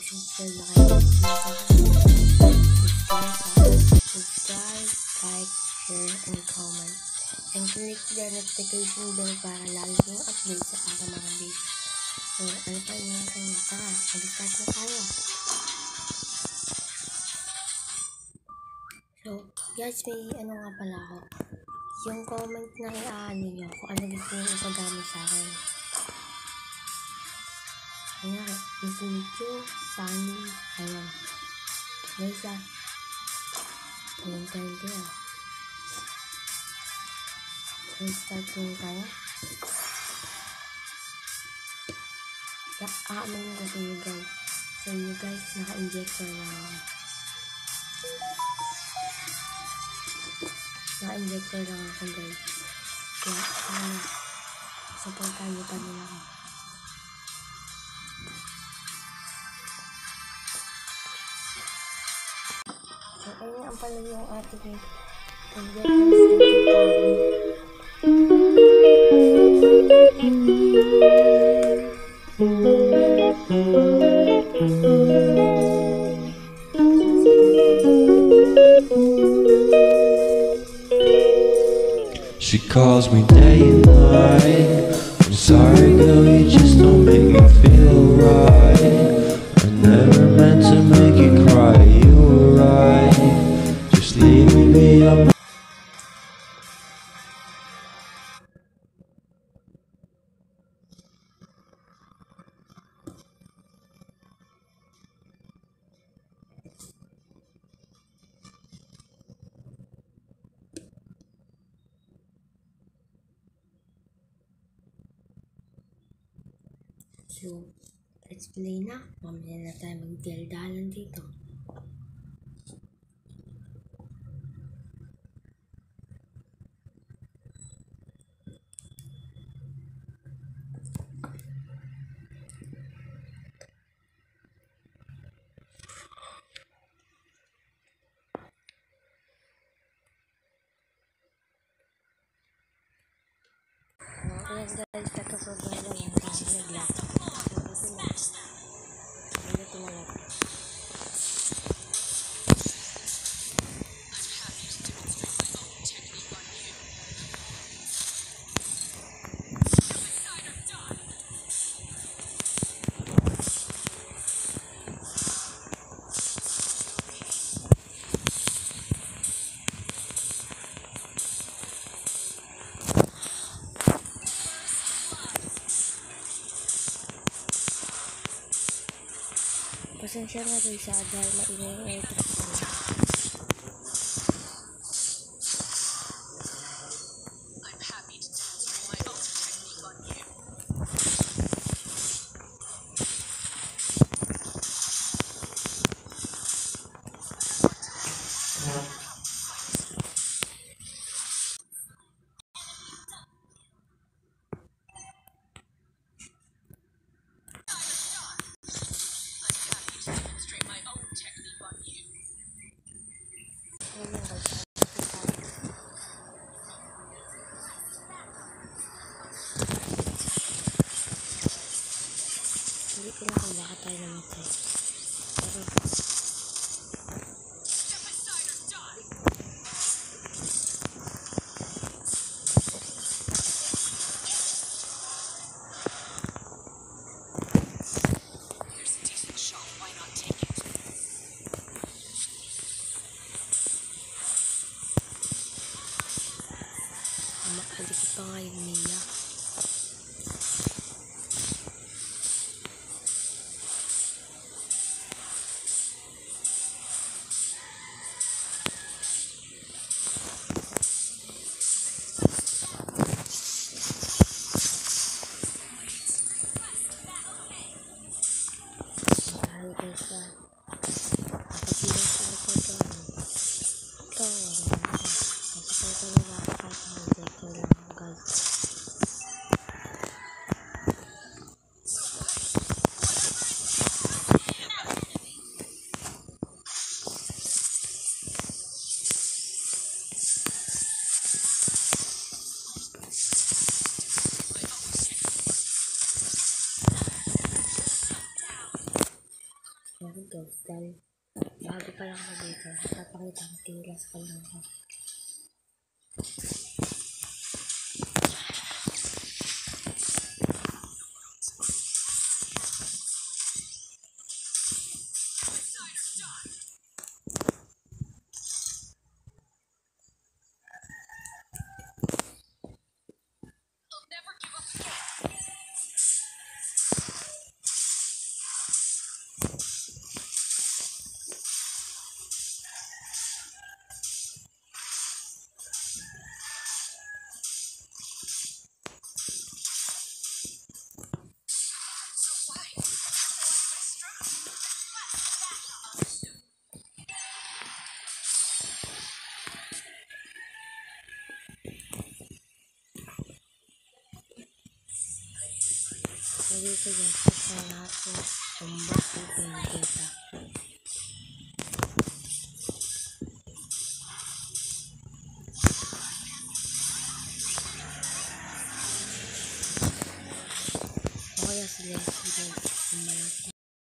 subscribe na kayo. Subscribe, like, share, and comment. And click the notification bell para lagi kong update sa aking mga video. So, ano pa inintay nyo? Tara, mag-start na tayo. So, guys, may ano nga pala ako. Yung comment na iaano nyo kung ano gusto nyo ipagamit sa akin. Kunyari, video, funny, ayun. Guys, hintayin ko yan. Start ko yung tayo. Aamayin ko sa inyo guys. Sa inyo guys, naka-injector na ako. Naka-injector lang ako guys. Kaya, sana, supportan niyo pa nila ako. So, ayun ang pala yung ating injector She calls me day and night. I'm sorry girl, you just don't make me feel right. I never meant to make you cry, you were right. Just leave me be, I'm So, let's play na. Mamaya na tayo magdaldalan dito. Ayan guys, katoproblema yan. Kasi nag-laptop. Pasensya na rin siya dahil maingay yung electric fan. Hindi ko na kung baka tayo namatay. Pero makadikit pa nga yung Mia. Dahil guys na nakapagpilong sila ko doon. Ito, wala na. Nakapagpilong sila ko kahit mag-injector lang guys. Pero guys, dahil bago pa lang ako dito, papakita ko kayo last ko lang ako. So dito guys, sa lahat po, tumbas dito yung kita. O kaya si Leslie guys.